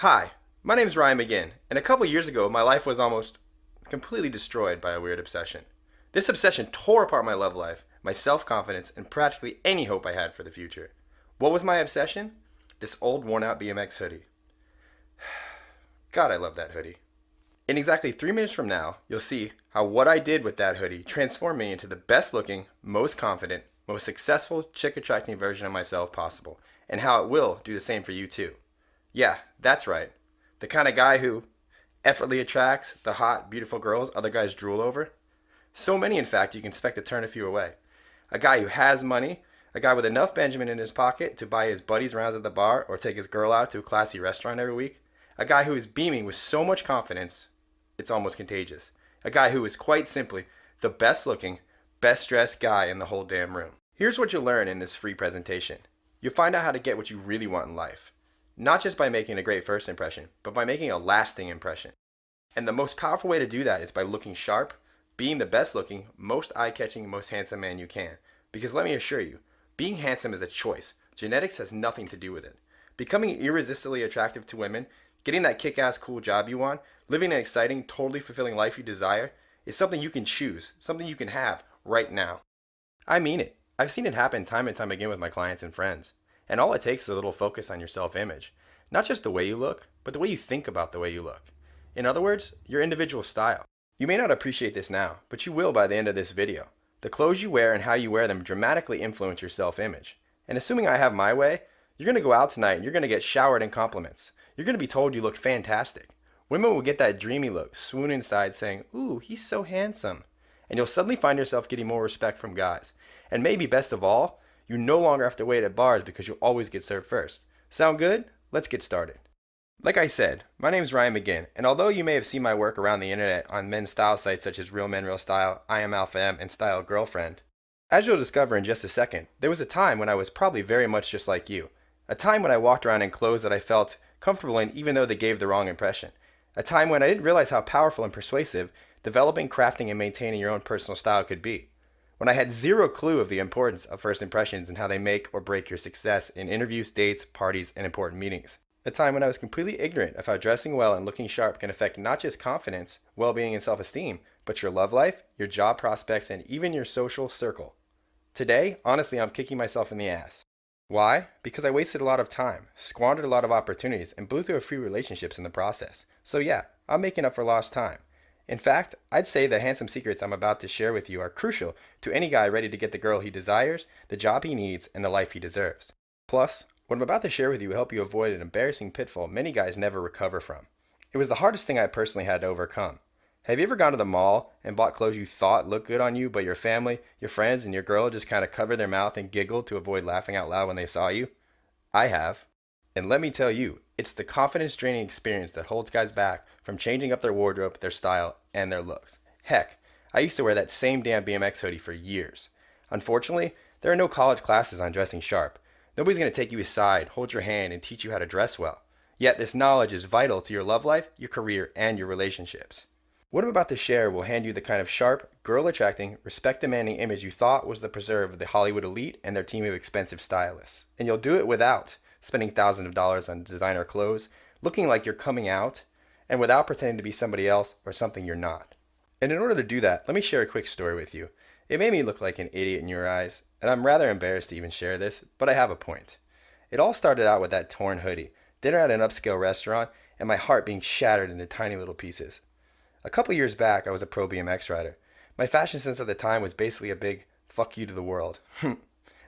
Hi, my name is Ryan McGinn, and a couple years ago, my life was almost completely destroyed by a weird obsession. This obsession tore apart my love life, my self confidence, and practically any hope I had for the future. What was my obsession? This old worn out BMX hoodie. God, I love that hoodie. In exactly 3 minutes from now, you'll see how what I did with that hoodie transformed me into the best looking, most confident, most successful chick attracting version of myself possible, and how it will do the same for you too. Yeah, that's right. The kind of guy who effortlessly attracts the hot, beautiful girls other guys drool over. So many, in fact, you can expect to turn a few away. A guy who has money, a guy with enough Benjamin in his pocket to buy his buddies rounds at the bar or take his girl out to a classy restaurant every week. A guy who is beaming with so much confidence, it's almost contagious. A guy who is quite simply the best looking, best dressed guy in the whole damn room. Here's what you'll learn in this free presentation. You'll find out how to get what you really want in life. Not just by making a great first impression, but by making a lasting impression. And the most powerful way to do that is by looking sharp, being the best looking, most eye catching, most handsome man you can. Because let me assure you, being handsome is a choice. Genetics has nothing to do with it. Becoming irresistibly attractive to women, getting that kick ass cool job you want, living an exciting, totally fulfilling life you desire, is something you can choose, something you can have right now. I mean it. I've seen it happen time and time again with my clients and friends. And all it takes is a little focus on your self-image. Not just the way you look, but the way you think about the way you look. In other words, your individual style. You may not appreciate this now, but you will by the end of this video. The clothes you wear and how you wear them dramatically influence your self-image. And assuming I have my way, you're going to go out tonight and you're going to get showered in compliments. You're going to be told you look fantastic. Women will get that dreamy look, swoon inside saying, "Ooh, he's so handsome." And you'll suddenly find yourself getting more respect from guys. And maybe best of all, you no longer have to wait at bars because you'll always get served first. Sound good? Let's get started. Like I said, my name is Ryan McGinn, and although you may have seen my work around the internet on men's style sites such as Real Men Real Style, I Am Alpha M, and Style Girlfriend, as you'll discover in just a second, there was a time when I was probably very much just like you. A time when I walked around in clothes that I felt comfortable in even though they gave the wrong impression. A time when I didn't realize how powerful and persuasive developing, crafting, and maintaining your own personal style could be. When I had zero clue of the importance of first impressions and how they make or break your success in interviews, dates, parties, and important meetings. A time when I was completely ignorant of how dressing well and looking sharp can affect not just confidence, well-being, and self-esteem, but your love life, your job prospects, and even your social circle. Today, honestly, I'm kicking myself in the ass. Why? Because I wasted a lot of time, squandered a lot of opportunities, and blew through a few relationships in the process. So yeah, I'm making up for lost time. In fact, I'd say the handsome secrets I'm about to share with you are crucial to any guy ready to get the girl he desires, the job he needs, and the life he deserves. Plus, what I'm about to share with you will help you avoid an embarrassing pitfall many guys never recover from. It was the hardest thing I personally had to overcome. Have you ever gone to the mall and bought clothes you thought looked good on you, but your family, your friends, and your girl just kind of covered their mouth and giggled to avoid laughing out loud when they saw you? I have. And let me tell you, it's the confidence draining experience that holds guys back from changing up their wardrobe, their style, and their looks. Heck, I used to wear that same damn BMX hoodie for years. Unfortunately, there are no college classes on dressing sharp. Nobody's going to take you aside, hold your hand, and teach you how to dress well. Yet this knowledge is vital to your love life, your career, and your relationships. What I'm about to share will hand you the kind of sharp, girl-attracting, respect-demanding image you thought was the preserve of the Hollywood elite and their team of expensive stylists. And you'll do it without spending thousands of dollars on designer clothes, looking like you're coming out, and without pretending to be somebody else or something you're not. And in order to do that, let me share a quick story with you. It made me look like an idiot in your eyes, and I'm rather embarrassed to even share this, but I have a point. It all started out with that torn hoodie, dinner at an upscale restaurant, and my heart being shattered into tiny little pieces. A couple years back, I was a pro BMX rider. My fashion sense at the time was basically a big fuck you to the world.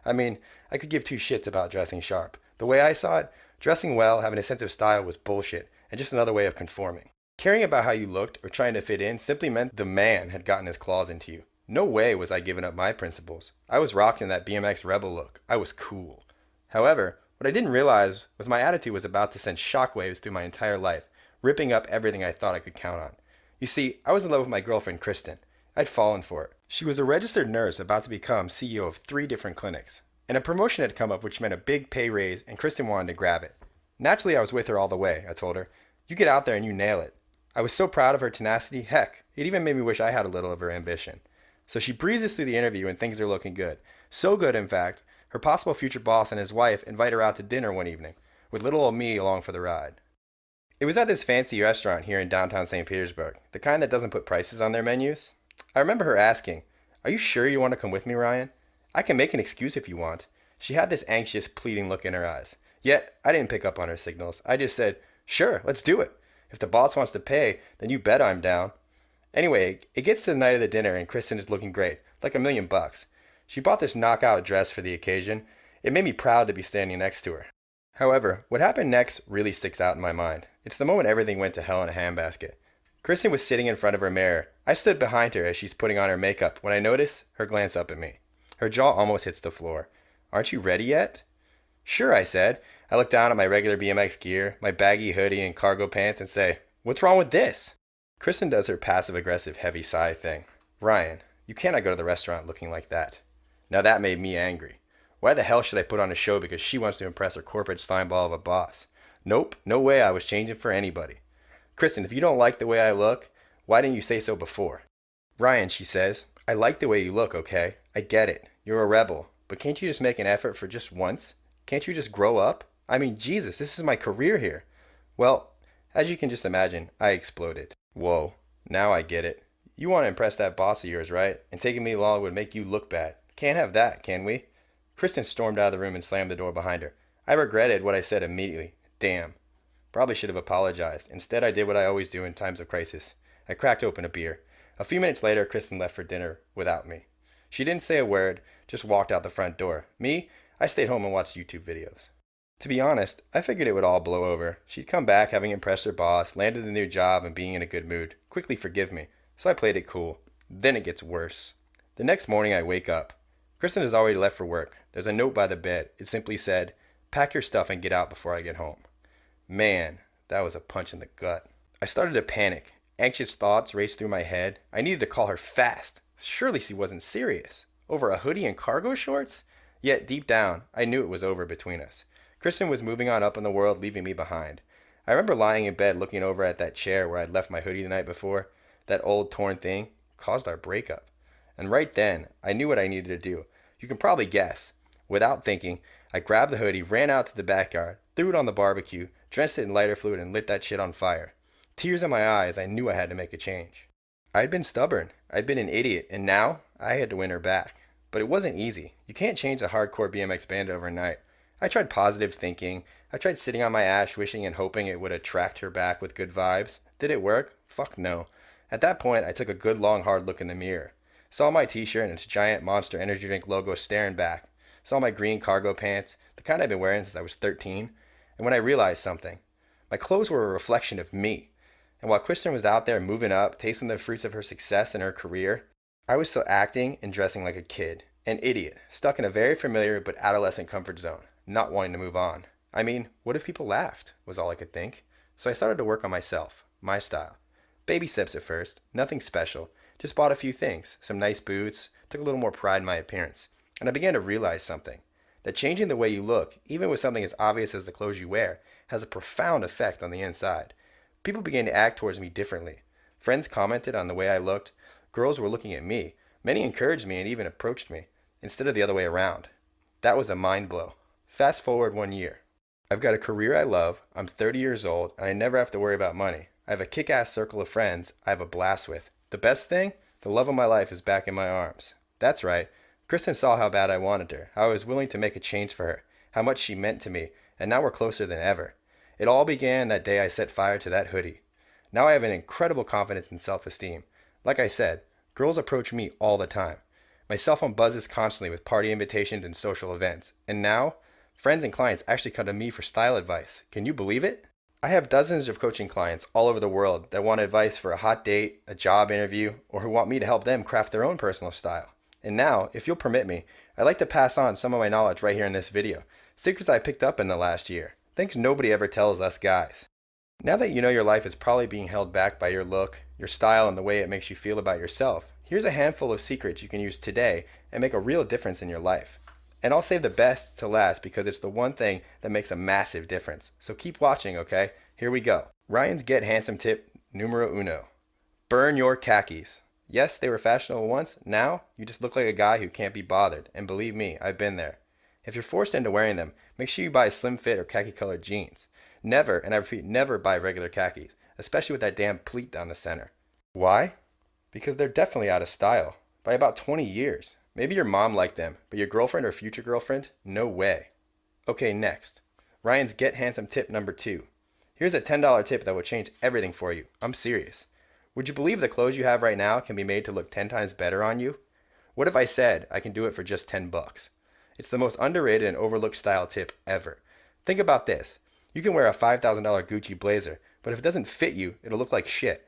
I mean, I could give two shits about dressing sharp. The way I saw it, dressing well, having a sense of style was bullshit, and just another way of conforming. Caring about how you looked or trying to fit in simply meant the man had gotten his claws into you. No way was I giving up my principles. I was rocking that BMX rebel look. I was cool. However, what I didn't realize was my attitude was about to send shockwaves through my entire life, ripping up everything I thought I could count on. You see, I was in love with my girlfriend, Kristen. I'd fallen for it. She was a registered nurse about to become CEO of 3 different clinics. And a promotion had come up which meant a big pay raise, and Kristen wanted to grab it. Naturally, I was with her all the way, I told her. You get out there and you nail it. I was so proud of her tenacity, heck, it even made me wish I had a little of her ambition. So she breezes through the interview and things are looking good. So good, in fact, her possible future boss and his wife invite her out to dinner one evening, with little old me along for the ride. It was at this fancy restaurant here in downtown St. Petersburg, the kind that doesn't put prices on their menus. I remember her asking, "Are you sure you want to come with me, Ryan? I can make an excuse if you want." She had this anxious, pleading look in her eyes. Yet, I didn't pick up on her signals. I just said, "Sure, let's do it. If the boss wants to pay, then you bet I'm down." Anyway, it gets to the night of the dinner and Kristen is looking great, like $1,000,000. She bought this knockout dress for the occasion. It made me proud to be standing next to her. However, what happened next really sticks out in my mind. It's the moment everything went to hell in a handbasket. Kristen was sitting in front of her mirror. I stood behind her as she's putting on her makeup when I notice her glance up at me. Her jaw almost hits the floor. "Aren't you ready yet?" "Sure," I said. I look down at my regular BMX gear, my baggy hoodie and cargo pants and say, "What's wrong with this?" Kristen does her passive-aggressive heavy sigh thing. "Ryan, you cannot go to the restaurant looking like that." Now that made me angry. Why the hell should I put on a show because she wants to impress her corporate Steinball of a boss? Nope, no way I was changing for anybody. "Kristen, if you don't like the way I look, why didn't you say so before?" "Ryan," she says, "I like the way you look, okay? I get it. You're a rebel. But can't you just make an effort for just once? Can't you just grow up? I mean, Jesus, this is my career here." Well, as you can just imagine, I exploded. Whoa, now I get it. You want to impress that boss of yours, right? And taking me along would make you look bad. Can't have that, can we? Kristen stormed out of the room and slammed the door behind her. I regretted what I said immediately. Damn. Probably should have apologized. Instead, I did what I always do in times of crisis. I cracked open a beer. A few minutes later, Kristen left for dinner without me. She didn't say a word, just walked out the front door. Me, I stayed home and watched YouTube videos. To be honest, I figured it would all blow over. She'd come back having impressed her boss, landed a new job, and being in a good mood. Quickly forgive me. So I played it cool. Then it gets worse. The next morning I wake up. Kristen has already left for work. There's a note by the bed. It simply said, "Pack your stuff and get out before I get home." Man, that was a punch in the gut. I started to panic. Anxious thoughts raced through my head. I needed to call her fast. Surely she wasn't serious. Over a hoodie and cargo shorts? Yet deep down, I knew it was over between us. Kristen was moving on up in the world, leaving me behind. I remember lying in bed looking over at that chair where I'd left my hoodie the night before. That old torn thing caused our breakup. And right then, I knew what I needed to do. You can probably guess. Without thinking, I grabbed the hoodie, ran out to the backyard, threw it on the barbecue, drenched it in lighter fluid, and lit that shit on fire. Tears in my eyes, I knew I had to make a change. I'd been stubborn. I'd been an idiot, and now I had to win her back. But it wasn't easy. You can't change a hardcore BMX band overnight. I tried positive thinking. I tried sitting on my ash wishing and hoping it would attract her back with good vibes. Did it work? Fuck no. At that point, I took a good long hard look in the mirror. Saw my t-shirt and its giant Monster Energy Drink logo staring back. Saw my green cargo pants, the kind I've been wearing since I was 13. And when I realized something, my clothes were a reflection of me. And while Kristen was out there moving up, tasting the fruits of her success in her career, I was still acting and dressing like a kid, an idiot, stuck in a very familiar but adolescent comfort zone, not wanting to move on. I mean, what if people laughed, was all I could think. So I started to work on myself, my style. Baby steps at first, nothing special, just bought a few things, some nice boots, took a little more pride in my appearance. And I began to realize something, that changing the way you look, even with something as obvious as the clothes you wear, has a profound effect on the inside. People began to act towards me differently. Friends commented on the way I looked. Girls were looking at me. Many encouraged me and even approached me, instead of the other way around. That was a mind blow. Fast forward 1 year. I've got a career I love, I'm 30 years old, and I never have to worry about money. I have a kick-ass circle of friends I have a blast with. The best thing? The love of my life is back in my arms. That's right. Kristen saw how bad I wanted her, how I was willing to make a change for her, how much she meant to me, and now we're closer than ever. It all began that day I set fire to that hoodie. Now I have an incredible confidence and self-esteem. Like I said, girls approach me all the time. My cell phone buzzes constantly with party invitations and social events. And now, friends and clients actually come to me for style advice. Can you believe it? I have dozens of coaching clients all over the world that want advice for a hot date, a job interview, or who want me to help them craft their own personal style. And now, if you'll permit me, I'd like to pass on some of my knowledge right here in this video. Secrets I picked up in the last year. Things nobody ever tells us guys. Now that you know your life is probably being held back by your look, your style, and the way it makes you feel about yourself, here's a handful of secrets you can use today and make a real difference in your life. And I'll save the best to last because it's the one thing that makes a massive difference. So keep watching, okay? Here we go. Ryan's Get Handsome tip numero uno. Burn your khakis. Yes, they were fashionable once. Now, you just look like a guy who can't be bothered. And believe me, I've been there. If you're forced into wearing them, make sure you buy slim fit or khaki colored jeans. Never, and I repeat, never buy regular khakis, especially with that damn pleat down the center. Why? Because they're definitely out of style. By about 20 years. Maybe your mom liked them, but your girlfriend or future girlfriend? No way. Okay, next. Ryan's Get Handsome tip number 2. Here's a $10 tip that will change everything for you. I'm serious. Would you believe the clothes you have right now can be made to look 10 times better on you? What if I said I can do it for just 10 bucks? It's the most underrated and overlooked style tip ever. Think about this. You can wear a $5,000 Gucci blazer, but if it doesn't fit you, it'll look like shit.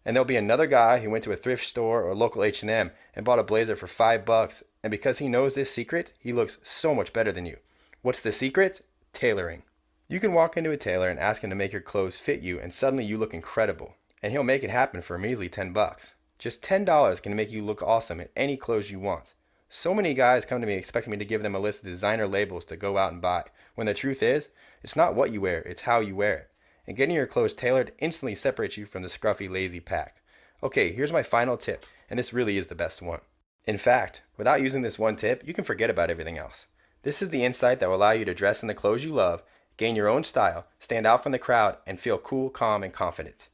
And there'll be another guy who went to a thrift store or local H&M and bought a blazer for $5, and because he knows this secret, he looks so much better than you. What's the secret? Tailoring. You can walk into a tailor and ask him to make your clothes fit you, and suddenly you look incredible. And he'll make it happen for a measly $10. Just $10 can make you look awesome in any clothes you want. So many guys come to me expecting me to give them a list of designer labels to go out and buy, when the truth is, it's not what you wear, it's how you wear it. And getting your clothes tailored instantly separates you from the scruffy, lazy pack. Okay, here's my final tip, and this really is the best one. In fact, without using this one tip, you can forget about everything else. This is the insight that will allow you to dress in the clothes you love, gain your own style, stand out from the crowd, and feel cool, calm, and confident.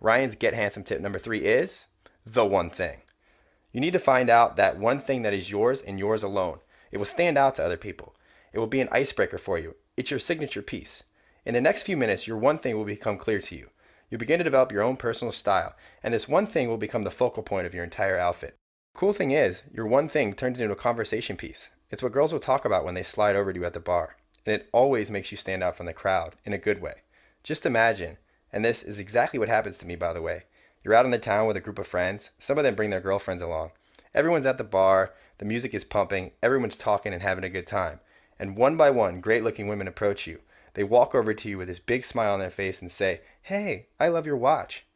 Ryan's Get Handsome tip number 3 is the one thing. You need to find out that one thing that is yours and yours alone. It will stand out to other people. It will be an icebreaker for you. It's your signature piece. In the next few minutes, your one thing will become clear to you. You'll begin to develop your own personal style, and this one thing will become the focal point of your entire outfit. Cool thing is, your one thing turns into a conversation piece. It's what girls will talk about when they slide over to you at the bar, and it always makes you stand out from the crowd in a good way. Just imagine, and this is exactly what happens to me, by the way. You're out in the town with a group of friends. Some of them bring their girlfriends along. Everyone's at the bar, the music is pumping, everyone's talking and having a good time. And one by one, great-looking women approach you. They walk over to you with this big smile on their face and say, "Hey, I love your watch."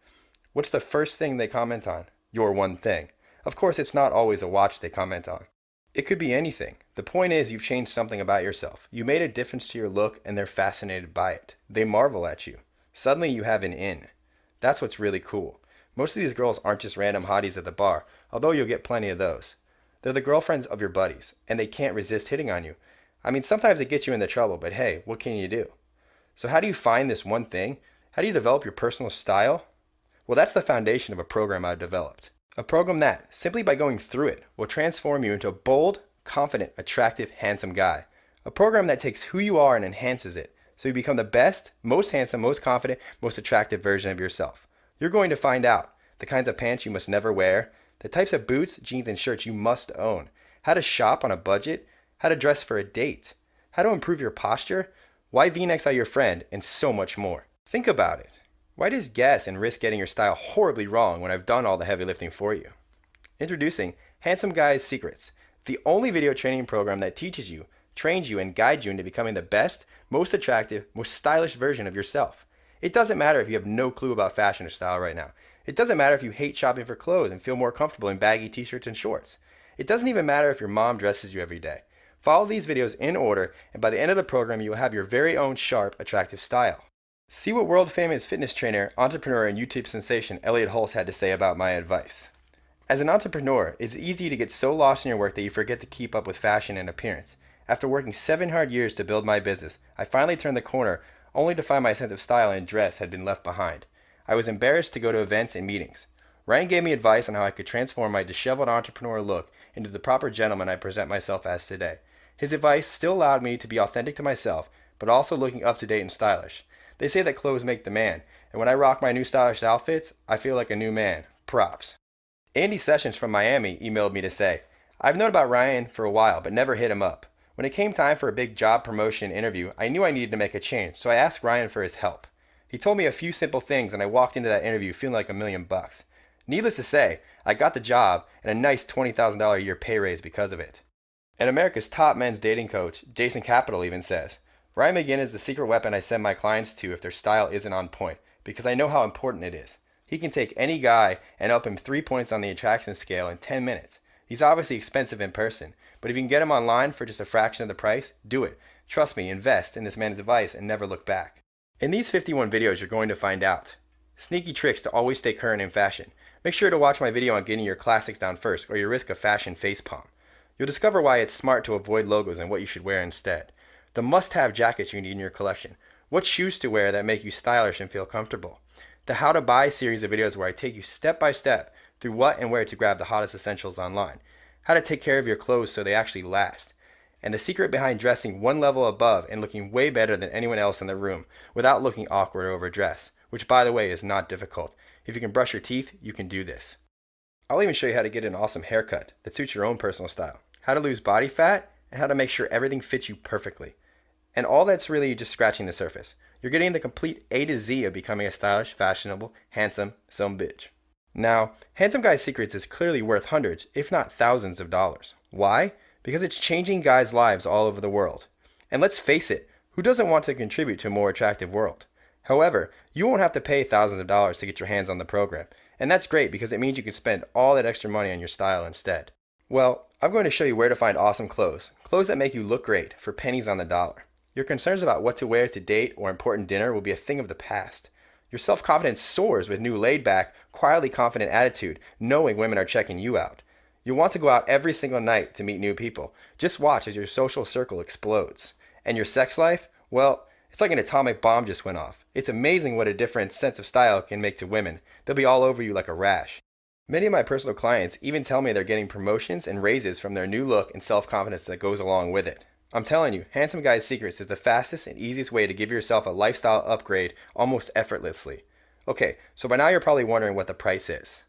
What's the first thing they comment on? Your one thing. Of course, it's not always a watch they comment on. It could be anything. The point is you've changed something about yourself. You made a difference to your look and they're fascinated by it. They marvel at you. Suddenly you have an in. That's what's really cool. Most of these girls aren't just random hotties at the bar, although you'll get plenty of those. They're the girlfriends of your buddies, and they can't resist hitting on you. I mean, sometimes it gets you into trouble, but hey, what can you do? So how do you find this one thing? How do you develop your personal style? Well, that's the foundation of a program I've developed. A program that, simply by going through it, will transform you into a bold, confident, attractive, handsome guy. A program that takes who you are and enhances it, so you become the best, most handsome, most confident, most attractive version of yourself. You're going to find out the kinds of pants you must never wear, the types of boots, jeans, and shirts you must own, how to shop on a budget, how to dress for a date, how to improve your posture, why V-necks are your friend, and so much more. Think about it. Why just guess and risk getting your style horribly wrong when I've done all the heavy lifting for you? Introducing Handsome Guys Secrets, the only video training program that teaches you, trains you, and guides you into becoming the best, most attractive, most stylish version of yourself. It doesn't matter if you have no clue about fashion or style right now. It doesn't matter if you hate shopping for clothes and feel more comfortable in baggy t-shirts and shorts. It doesn't even matter if your mom dresses you every day. Follow these videos in order, and by the end of the program, you will have your very own sharp, attractive style. See what world-famous fitness trainer, entrepreneur, and YouTube sensation Elliot Hulse had to say about my advice. As an entrepreneur, it's easy to get so lost in your work that you forget to keep up with fashion and appearance. After working 7 hard years to build my business, I finally turned the corner, only to find my sense of style and dress had been left behind. I was embarrassed to go to events and meetings. Ryan gave me advice on how I could transform my disheveled entrepreneur look into the proper gentleman I present myself as today. His advice still allowed me to be authentic to myself, but also looking up to date and stylish. They say that clothes make the man, and when I rock my new stylish outfits, I feel like a new man. Props. Andy Sessions from Miami emailed me to say, "I've known about Ryan for a while, but never hit him up. When it came time for a big job promotion interview, I knew I needed to make a change, so I asked Ryan for his help. He told me a few simple things, and I walked into that interview feeling like $1,000,000. Needless to say, I got the job and a nice $20,000 a year pay raise because of it." And America's top men's dating coach, Jason Capital, even says, "Ryan McGinn is the secret weapon I send my clients to if their style isn't on point, because I know how important it is. He can take any guy and up him 3 points on the attraction scale in 10 minutes. He's obviously expensive in person, but if you can get him online for just a fraction of the price, do it. Trust me, invest in this man's advice and never look back." In these 51 videos, you're going to find out sneaky tricks to always stay current in fashion. Make sure to watch my video on getting your classics down first, or you risk a fashion facepalm. You'll discover why it's smart to avoid logos and what you should wear instead. The must-have jackets you need in your collection. what shoes to wear that make you stylish and feel comfortable, the How to Buy series of videos where I take you step by step through what and where to grab the hottest essentials online, how to take care of your clothes so they actually last, and the secret behind dressing one level above and looking way better than anyone else in the room without looking awkward or overdressed, which by the way is not difficult. If you can brush your teeth, you can do this. I'll even show you how to get an awesome haircut that suits your own personal style, how to lose body fat, and how to make sure everything fits you perfectly. And all that's really just scratching the surface. You're getting the complete A to Z of becoming a stylish, fashionable, handsome bitch. Now, Handsome Guy's Secrets is clearly worth hundreds, if not thousands of dollars. Why? Because it's changing guys' lives all over the world. And let's face it, who doesn't want to contribute to a more attractive world? However, you won't have to pay thousands of dollars to get your hands on the program. And that's great because it means you can spend all that extra money on your style instead. Well, I'm going to show you where to find awesome clothes that make you look great for pennies on the dollar. Your concerns about what to wear to date or important dinner will be a thing of the past. Your self-confidence soars with new laid-back, quietly confident attitude, knowing women are checking you out. You'll want to go out every single night to meet new people. Just watch as your social circle explodes. And your sex life? Well, it's like an atomic bomb just went off. It's amazing what a different sense of style can make to women. They'll be all over you like a rash. Many of my personal clients even tell me they're getting promotions and raises from their new look and self-confidence that goes along with it. I'm telling you, Handsome Guy's Secrets is the fastest and easiest way to give yourself a lifestyle upgrade almost effortlessly. Okay, so by now you're probably wondering what the price is.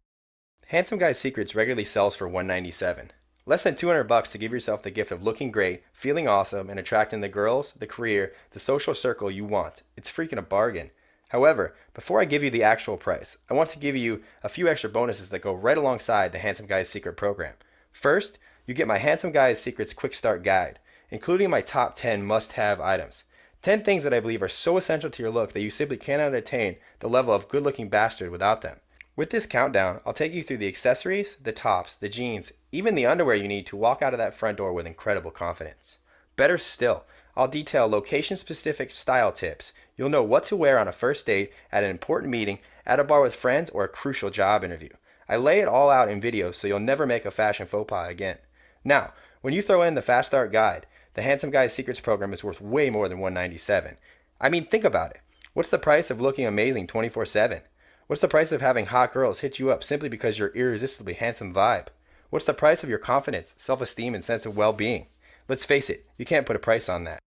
Handsome Guy's Secrets regularly sells for $197. Less than $200 to give yourself the gift of looking great, feeling awesome, and attracting the girls, the career, the social circle you want. It's freaking a bargain. However, before I give you the actual price, I want to give you a few extra bonuses that go right alongside the Handsome Guy's Secret program. First, you get my Handsome Guy's Secrets Quick Start Guide, including my top 10 must-have items. 10 things that I believe are so essential to your look that you simply cannot attain the level of good-looking bastard without them. With this countdown, I'll take you through the accessories, the tops, the jeans, even the underwear you need to walk out of that front door with incredible confidence. Better still, I'll detail location-specific style tips. You'll know what to wear on a first date, at an important meeting, at a bar with friends, or a crucial job interview. I lay it all out in videos so you'll never make a fashion faux pas again. Now, when you throw in the Fast Start Guide, the Handsome Guy's Secrets program is worth way more than $197. I mean, think about it. What's the price of looking amazing 24/7? What's the price of having hot girls hit you up simply because you're irresistibly handsome vibe? What's the price of your confidence, self-esteem, and sense of well-being? Let's face it, you can't put a price on that.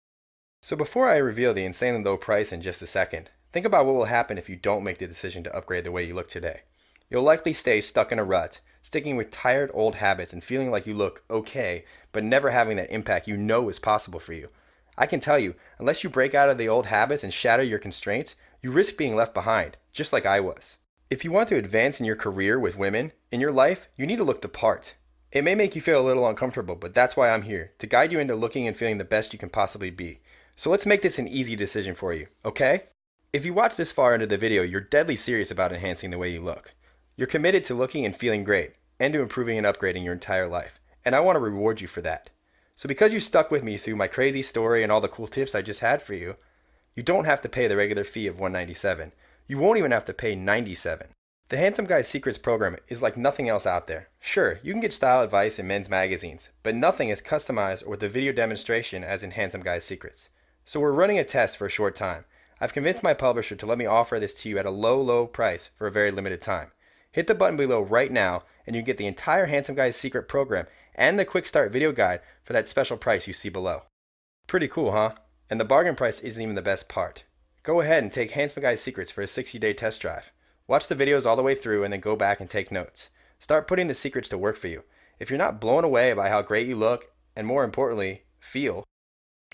So before I reveal the insanely low price in just a second, think about what will happen if you don't make the decision to upgrade the way you look today. You'll likely stay stuck in a rut, sticking with tired old habits and feeling like you look okay, but never having that impact you know is possible for you. I can tell you, unless you break out of the old habits and shatter your constraints, you risk being left behind, just like I was. If you want to advance in your career with women, in your life, you need to look the part. It may make you feel a little uncomfortable, but that's why I'm here, to guide you into looking and feeling the best you can possibly be. So let's make this an easy decision for you, okay? If you watch this far into the video, you're deadly serious about enhancing the way you look. You're committed to looking and feeling great, and to improving and upgrading your entire life, and I want to reward you for that. So because you stuck with me through my crazy story and all the cool tips I just had for you, you don't have to pay the regular fee of $197. You won't even have to pay $97. The Handsome Guy's Secrets program is like nothing else out there. Sure, you can get style advice in men's magazines, but nothing is customized or with a video demonstration as in Handsome Guy's Secrets. So we're running a test for a short time. I've convinced my publisher to let me offer this to you at a low price for a very limited time. Hit the button below right now and you can get the entire Handsome Guy's Secret program and the Quick Start video guide for that special price you see below. Pretty cool, huh? And the bargain price isn't even the best part. Go ahead and take Handsome Guy's Secrets for a 60-day test drive. Watch the videos all the way through and then go back and take notes. Start putting the secrets to work for you. If you're not blown away by how great you look, and more importantly, feel,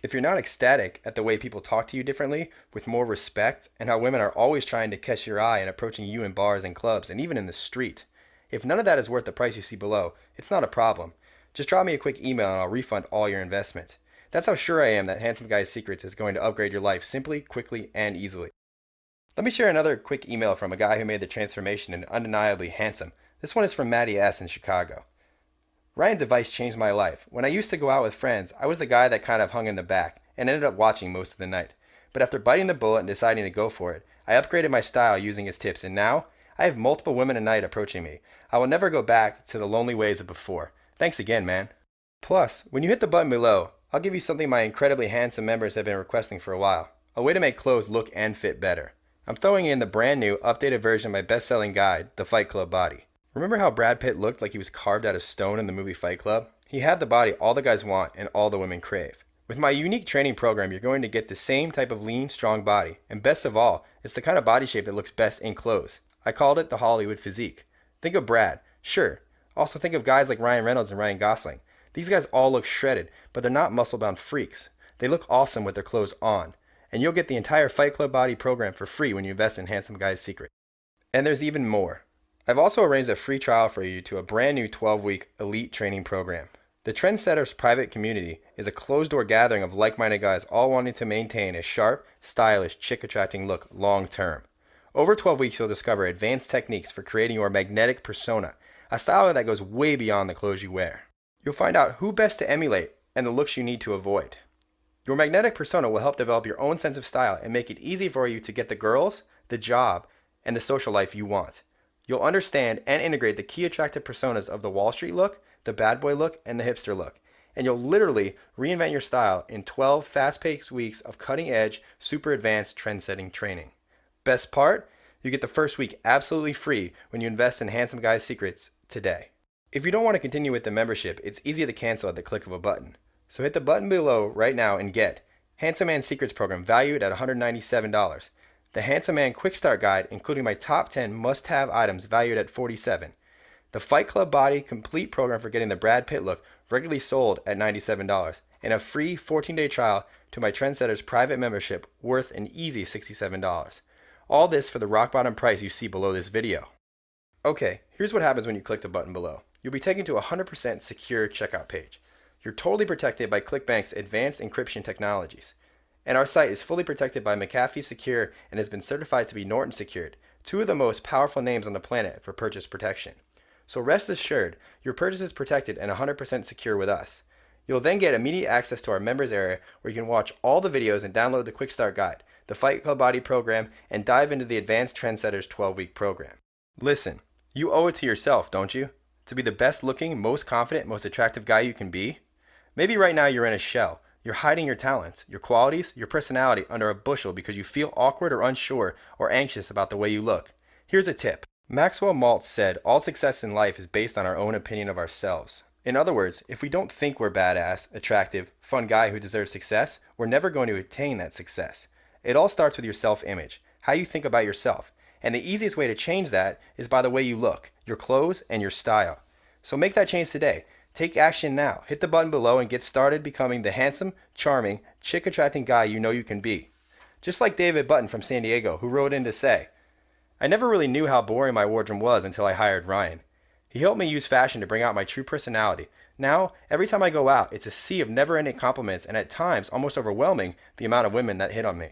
if you're not ecstatic at the way people talk to you differently, with more respect, and how women are always trying to catch your eye and approaching you in bars and clubs, and even in the street, if none of that is worth the price you see below, it's not a problem. Just drop me a quick email and I'll refund all your investment. That's how sure I am that Handsome Guy's Secrets is going to upgrade your life simply, quickly, and easily. Let me share another quick email from a guy who made the transformation and undeniably handsome. This one is from Maddie S. in Chicago. Ryan's advice changed my life. When I used to go out with friends, I was the guy that kind of hung in the back and ended up watching most of the night. But after biting the bullet and deciding to go for it, I upgraded my style using his tips, and now I have multiple women a night approaching me. I will never go back to the lonely ways of before. Thanks again, man. Plus, when you hit the button below, I'll give you something my incredibly handsome members have been requesting for a while. a way to make clothes look and fit better. I'm throwing in the brand new, updated version of my best-selling guide, The Fight Club Body. Remember how Brad Pitt looked like he was carved out of stone in the movie Fight Club? He had the body all the guys want and all the women crave. With my unique training program, you're going to get the same type of lean, strong body, and best of all, it's the kind of body shape that looks best in clothes. I called it the Hollywood physique. Think of Brad, sure. Also think of guys like Ryan Reynolds and Ryan Gosling. These guys all look shredded, but they're not muscle-bound freaks. They look awesome with their clothes on. And you'll get the entire Fight Club Body program for free when you invest in Handsome Guy's Secret. And there's even more. I've also arranged a free trial for you to a brand new 12-week elite training program. The Trendsetters private community is a closed-door gathering of like-minded guys all wanting to maintain a sharp, stylish, chick-attracting look long-term. Over 12 weeks, you'll discover advanced techniques for creating your magnetic persona, a style that goes way beyond the clothes you wear. You'll find out who best to emulate and the looks you need to avoid. Your magnetic persona will help develop your own sense of style and make it easy for you to get the girls, the job, and the social life you want. You'll understand and integrate the key attractive personas of the Wall Street look, the bad boy look, and the hipster look. And you'll literally reinvent your style in 12 fast-paced weeks of cutting-edge, super advanced trend-setting training. Best part? You get the first week absolutely free when you invest in Handsome Guy's Secrets today. If you don't want to continue with the membership, it's easy to cancel at the click of a button. So hit the button below right now and get Handsome Man Secrets program valued at $197. The Handsome Man Quick Start Guide, including my top 10 must-have items valued at $47. The Fight Club Body Complete program for getting the Brad Pitt look, regularly sold at $97. And a free 14-day trial to my Trendsetters private membership worth an easy $67. All this for the rock bottom price you see below this video. Okay, here's what happens when you click the button below. You'll be taken to a 100% secure checkout page. You're totally protected by ClickBank's advanced encryption technologies. And our site is fully protected by McAfee Secure and has been certified to be Norton Secured, two of the most powerful names on the planet for purchase protection. So rest assured, your purchase is protected and 100% secure with us. You'll then get immediate access to our members area where you can watch all the videos and download the Quick Start Guide, the Fight Club Body program, and dive into the Advanced Trendsetters 12-week program. Listen, you owe it to yourself, don't you? To be the best looking, most confident, most attractive guy you can be? Maybe right now you're in a shell. You're hiding your talents, your qualities, your personality under a bushel because you feel awkward or unsure or anxious about the way you look. Here's a tip. Maxwell Maltz said, all success in life is based on our own opinion of ourselves. In other words, if we don't think we're badass, attractive, fun guy who deserves success, we're never going to attain that success. It all starts with your self-image, how you think about yourself. And the easiest way to change that is by the way you look, your clothes, and your style. So make that change today. Take action now. Hit the button below and get started becoming the handsome, charming, chick-attracting guy you know you can be. Just like David Button from San Diego, who wrote in to say, I never really knew how boring my wardrobe was until I hired Ryan. He helped me use fashion to bring out my true personality. Now, every time I go out, it's a sea of never-ending compliments and at times almost overwhelming the amount of women that hit on me.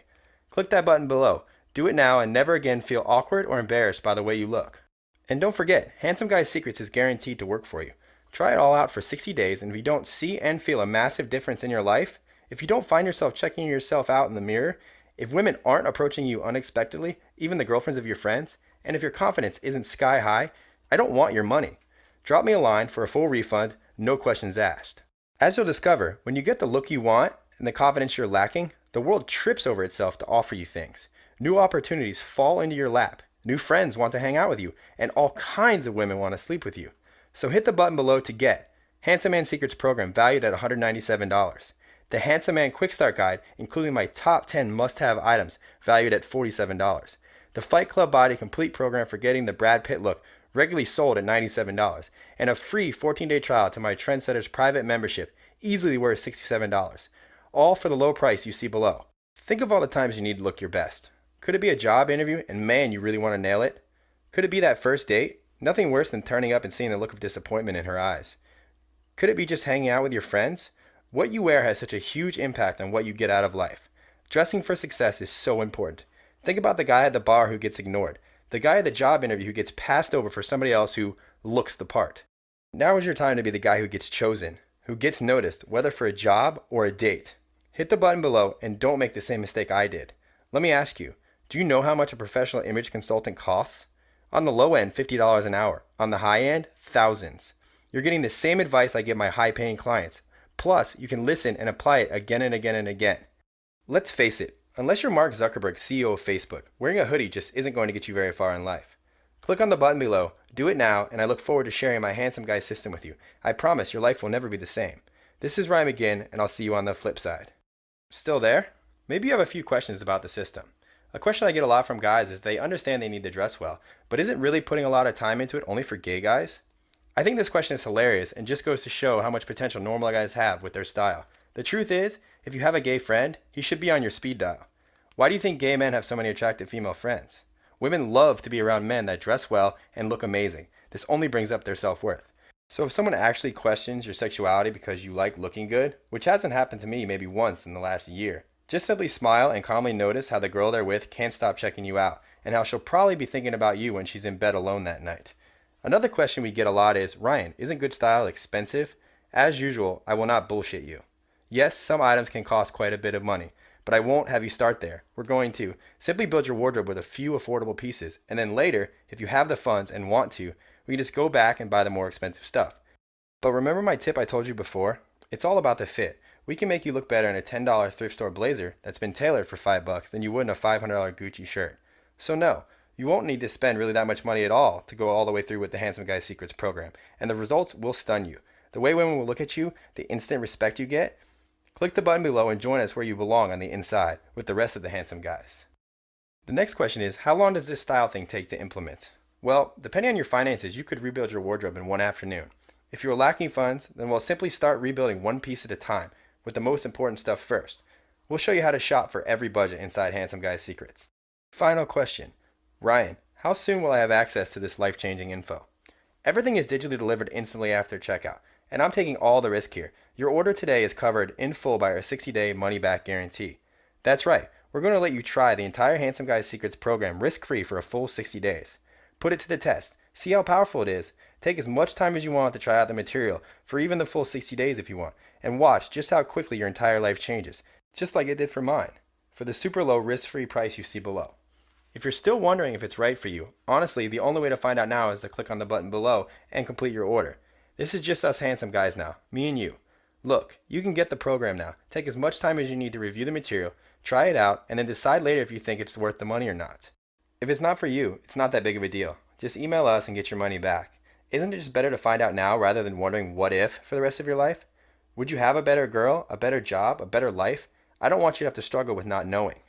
Click that button below. Do it now and never again feel awkward or embarrassed by the way you look. And don't forget, Handsome Guy's Secrets is guaranteed to work for you. Try it all out for 60 days, and if you don't see and feel a massive difference in your life, if you don't find yourself checking yourself out in the mirror, if women aren't approaching you unexpectedly, even the girlfriends of your friends, and if your confidence isn't sky high, I don't want your money. Drop me a line for a full refund, no questions asked. As you'll discover, when you get the look you want and the confidence you're lacking, the world trips over itself to offer you things. New opportunities fall into your lap. New friends want to hang out with you, and all kinds of women want to sleep with you. So hit the button below to get Handsome Man Secrets program valued at $197. The Handsome Man Quick Start Guide, including my top 10 must-have items valued at $47. The Fight Club Body Complete program for getting the Brad Pitt look, regularly sold at $97. And a free 14-day trial to my Trendsetters private membership, easily worth $67. All for the low price you see below. Think of all the times you need to look your best. Could it be a job interview and man, you really want to nail it? Could it be that first date? Nothing worse than turning up and seeing the look of disappointment in her eyes. Could it be just hanging out with your friends? What you wear has such a huge impact on what you get out of life. Dressing for success is so important. Think about the guy at the bar who gets ignored, the guy at the job interview who gets passed over for somebody else who looks the part. Now is your time to be the guy who gets chosen, who gets noticed, whether for a job or a date. Hit the button below and don't make the same mistake I did. Let me ask you, do you know how much a professional image consultant costs? On the low end, $50 an hour. On the high end, thousands. You're getting the same advice I give my high-paying clients. Plus, you can listen and apply it again and again and again. Let's face it, Unless you're Mark Zuckerberg, CEO of Facebook, wearing a hoodie just isn't going to get you very far in life. Click on the button below, do it now, and I look forward to sharing my handsome guy system with you. I promise your life will never be the same. This is Ryan McGinn, and I'll see you on the flip side. Still there? Maybe you have a few questions about the system. A question I get a lot from guys is they understand they need to dress well, but isn't really putting a lot of time into it only for gay guys? I think this question is hilarious and just goes to show how much potential normal guys have with their style. The truth is, if you have a gay friend, he should be on your speed dial. Why do you think gay men have so many attractive female friends? Women love to be around men that dress well and look amazing. This only brings up their self-worth. So if someone actually questions your sexuality because you like looking good, which hasn't happened to me maybe once in the last year, just simply smile and calmly notice how the girl they're with can't stop checking you out, and how she'll probably be thinking about you when she's in bed alone that night. Another question we get a lot is, Ryan, isn't good style expensive? As usual, I will not bullshit you. Yes, some items can cost quite a bit of money, but I won't have you start there. We're going to simply build your wardrobe with a few affordable pieces, and then later, if you have the funds and want to, we can just go back and buy the more expensive stuff. But remember my tip I told you before? It's all about the fit. We can make you look better in a $10 thrift store blazer that's been tailored for $5 than you would in a $500 Gucci shirt. So no, you won't need to spend really that much money at all to go all the way through with the Handsome Guy Secrets program, and the results will stun you. The way women will look at you, the instant respect you get. Click the button below and join us where you belong on the inside with the rest of the handsome guys. The next question is, how long does this style thing take to implement? Well, depending on your finances, you could rebuild your wardrobe in one afternoon. If you are lacking funds, then we'll simply start rebuilding one piece at a time, with the most important stuff first. We'll show you how to shop for every budget inside Handsome Guy Secrets. Final question. Ryan, how soon will I have access to this life-changing info? Everything is digitally delivered instantly after checkout, and I'm taking all the risk here. Your order today is covered in full by our 60-day money-back guarantee. That's right, we're going to let you try the entire Handsome Guy Secrets program risk-free for a full 60 days. Put it to the test. See how powerful it is. Take as much time as you want to try out the material, for even the full 60 days if you want, and watch just how quickly your entire life changes, just like it did for mine, for the super low risk-free price you see below. If you're still wondering if it's right for you, honestly, the only way to find out now is to click on the button below and complete your order. This is just us handsome guys now, me and you. Look, you can get the program now. Take as much time as you need to review the material, try it out, and then decide later if you think it's worth the money or not. If it's not for you, it's not that big of a deal. Just email us and get your money back. Isn't it just better to find out now rather than wondering what if for the rest of your life? Would you have a better girl, a better job, a better life? I don't want you to have to struggle with not knowing.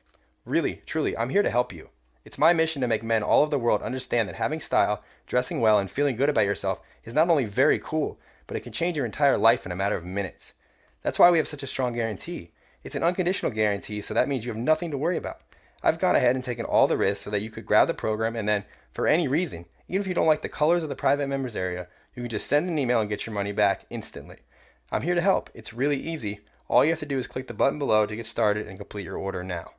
Really, truly, I'm here to help you. It's my mission to make men all over the world understand that having style, dressing well, and feeling good about yourself is not only very cool, but it can change your entire life in a matter of minutes. That's why we have such a strong guarantee. It's an unconditional guarantee, so that means you have nothing to worry about. I've gone ahead and taken all the risks so that you could grab the program and then, for any reason, even if you don't like the colors of the private members area, you can just send an email and get your money back instantly. I'm here to help. It's really easy. All you have to do is click the button below to get started and complete your order now.